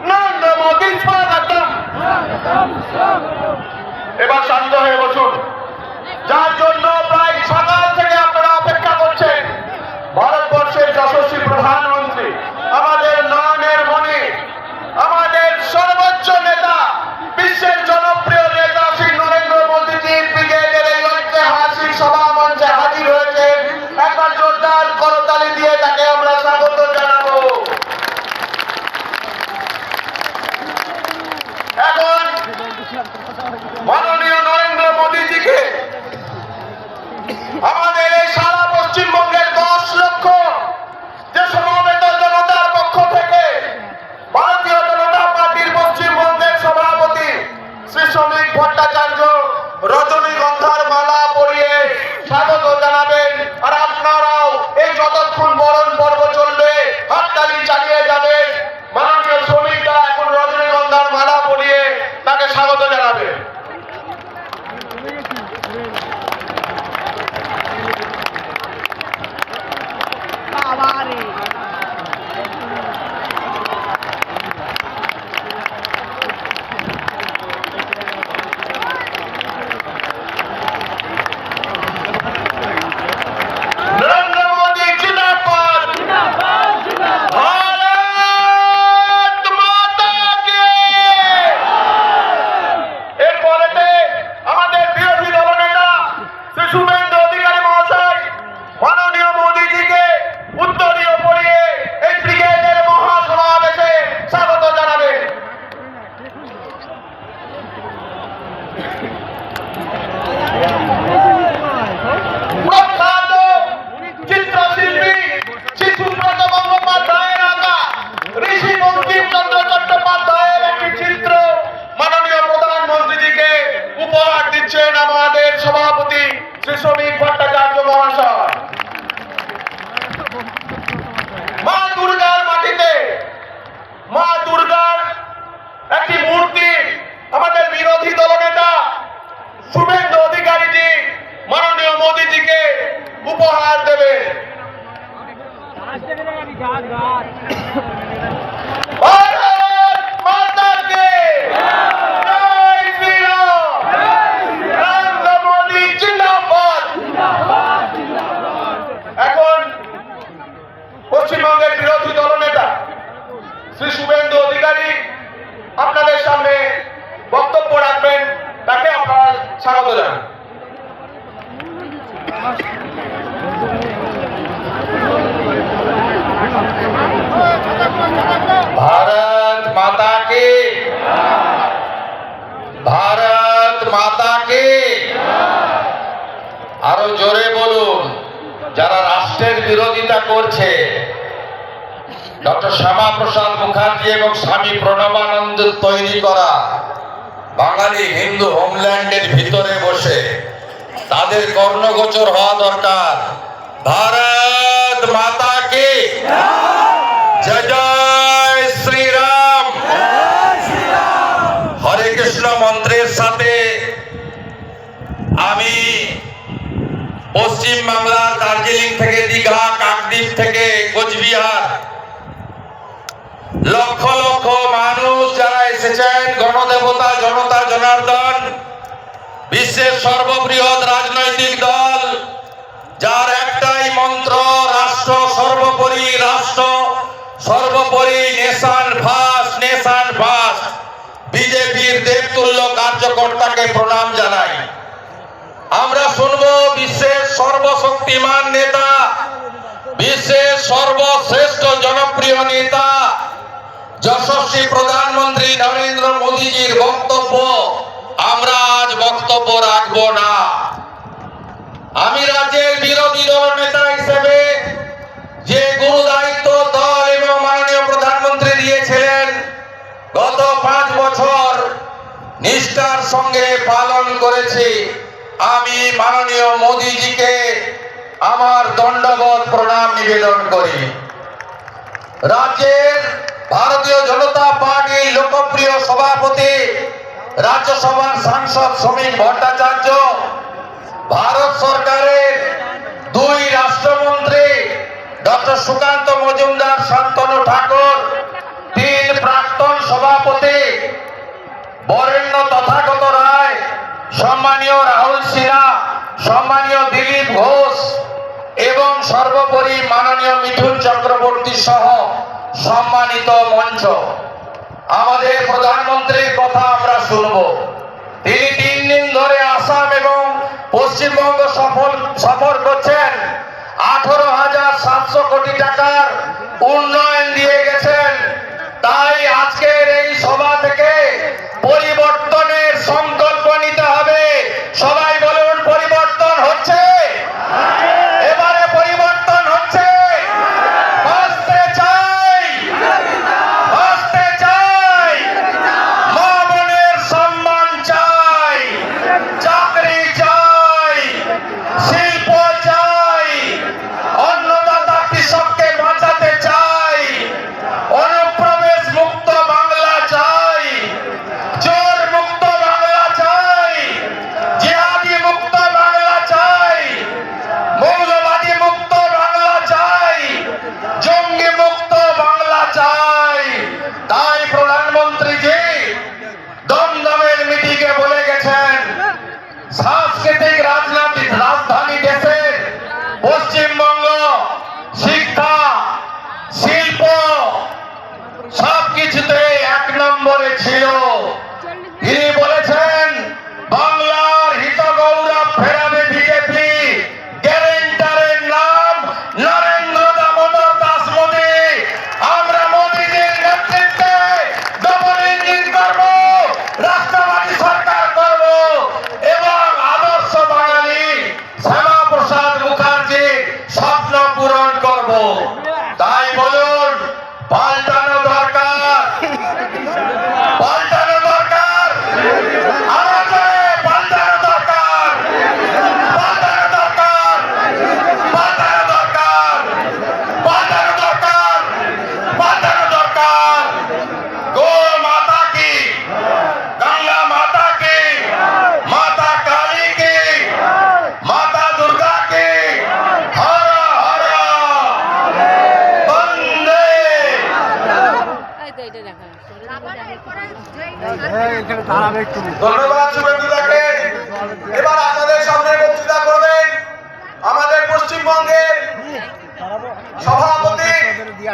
নরেন্দ্র মোদী স্বাগতম। এবার শান্ত হয়ে বসুন। যার জন্য প্রায় সকাল থেকে আপনারা অপেক্ষা করছেন, ভারতবর্ষের যশস্বী প্রধানমন্ত্রী, আমাদের নয়নের মণি, আমাদের সর্বোচ্চ নেতা, বিশ্বের জনপ্রিয় নেতা শ্রী নরেন্দ্র মোদীজি ব্রিগেডের এই ঐতিহাসিক সভা মঞ্চে হাজির হয়েছেন। একবার জোরদার করতালি দিয়ে তাকে আমরা স্বাগত জানাবো। এখন মাননীয় নরেন্দ্র মোদীজিকে আমাদের এই সারা পশ্চিমবঙ্গের 10 লক্ষ যে সমবেত জনতার পক্ষ থেকে ভারতীয় জনতা পার্টির পশ্চিমবঙ্গের সভাপতি শ্রী শ্রমিক ভট্টাচার্য রজনীগন্ধার মালা পরিয়ে স্বাগত জানাবেন। আর আপনারাও এই যতক্ষণ বরণ পর্ব চলবে হাততালি চালিয়ে যাবেন। মাননীয় শ্রমিকরা এখন রজনীগন্ধার মালা পরিয়ে তাকে স্বাগত জানাবেন। আমাদের সভাপতি শ্রী শ্রমিক ভট্টাচার্য মহাশয়। মা দুর্গার মাটিতে মা দুর্গার একটি মূর্তি আমাদের বিরোধী দলনেতা শুভেন্দু অধিকারীজি মাননীয় মোদীজিকে উপহার দেবে। পশ্চিমবঙ্গের বিরোধী দলনেতা শ্রী শুভেন্দু অধিকারী আপনাদের সামনে বক্তব্য রাখবেন, তাকে আপনারা স্বাগত জানান। ভারত মাতা কি, ভারত মাতা কি। আরো জোরে বলুন। যারা রাষ্ট্রের বিরোধিতা করছে, ডক্টর শ্যামাপ্রসাদ মুখার্জি এবং স্বামী প্রণবানন্দ তৈরি করা বাঙালি হিন্দু হোমল্যান্ডের ভিতরে বসে তাদের কর্ণগোচর হওয়া দরকার। ভারত মাতা কি জয়, জয় শ্রীরাম। হরে কৃষ্ণ মন্ত্রের সাথে আমি পশ্চিম বাংলার দার্জিলিং থেকে দীঘা, কাকদ্বীপ থেকে কোচবিহার লক্ষ লক্ষ মানুষ যারা এসেছেন, গণদেবতা জনতা জনার্দন, বিশ্বের সর্ববৃহৎ রাজনৈতিক দল, যার একটাই মন্ত্র রাষ্ট্র সর্বোপরি, রাষ্ট্র সর্বোপরি, নেশন ফার্স্ট, নেশন ফার্স্ট। বিজেপির দেবতুল্য কার্যকর্তাকে প্রণাম জানাই। আমরা শুনবো বিশ্বের সর্বশক্তিমান নেতা, বিশ্বের সর্বশ্রেষ্ঠ জনপ্রিয় নেতা যশস্বী প্রধানমন্ত্রী নরেন্দ্র মোদীজির বক্তব্য। আমরা আজ বক্তব্য রাখবো না। আমি রাজ্যের বিরোধী দল নেতা হিসেবে যে গুরু দায়িত্ব দল এবং মাননীয় প্রধানমন্ত্রী দিয়েছিলেন গত 5 বছর নিষ্ঠার সঙ্গে পালন করেছি। আমি মাননীয় মোদীজিকে আমার দণ্ডবত প্রণাম নিবেদন করি। রাজ্যের ভারতীয় জনতা পার্টির লোকপ্রিয় সভাপতি, রাজ্যসভার সাংসদ শ্রমিক ভট্টাচার্য, ভারত সরকারের 2 রাষ্ট্রমন্ত্রী ডক্টর সুকান্ত মজুমদার, শান্তনু ঠাকুর, 3 সম্মানিত মঞ্চ, আমাদের প্রধানমন্ত্রীর কথা আমরা শুনব। তিনি 3 দিন ধরে আসাম এবং পশ্চিমবঙ্গ সফর করছেন। 18,700 কোটি টাকার উন্নয়ন দিয়ে গেছেন। তাই আজকের এই সভা থেকে পরিবর্তনের সংকল্প নিতে হবে। সবাই বলুন, পরিবর্তন হচ্ছে, এবারে পরিবর্তন হচ্ছে। বাঁচতে চাই, বাঁচতে চাই, মা বোনের সম্মান চাই, চাকরি চাই, শিল্প চাই, অন্নদাতা কৃষককে বাঁচাতে চাই, অনুপ্রবেশ মুক্ত বাংলা চাই, চোর মুক্ত বাংলা চাই, জিহাদি মুক্ত বাংলা চাই, মৌলবাদী মুক্ত বাংলা চাই, জঙ্গি মুক্ত বাংলা চাই। তাই প্রধানমন্ত্রীজি দমদমের মিটিংয়ে বলে গেছেন, সাংস্কৃতিক রাজধানী দেশের পশ্চিমবঙ্গ শিক্ষা, শিল্প সবকিছুতে 1 নম্বরে ছিল। তিনি বলেছেন, বাংলার হিত গৌরব ফেরাবে বিজেপি। গ্যারেন্টারের নাম নরেন্দ্র দামোদর দাস মোদী। আমরা মোদীজির নেতৃত্বে ডবল ইঞ্জিন করব, রাষ্ট্রবাদী সরকার করব এবং আদর্শ বাঙালি শ্যামাপ্রসাদ মুখার্জির স্বপ্ন পূরণ করব। তাই বলুন, পাল্টানো দরকার, পাল্টানো দরকার, আমাদের পাল্টানো দরকার, পাল্টানো দরকার, পাল্টানো দরকার, পাল্টানো দরকার, পাল্টানো দরকার। গো মাতা কি, গঙ্গা মাতা কি, মাতা কালী কি, মাতা দুর্গা কি, হর হর বন্দে। ধন্যবাদ শুভেন্দুদাকে। এবার আমাদের সামনে বক্তৃতা করবেন আমাদের পশ্চিমবঙ্গের সভা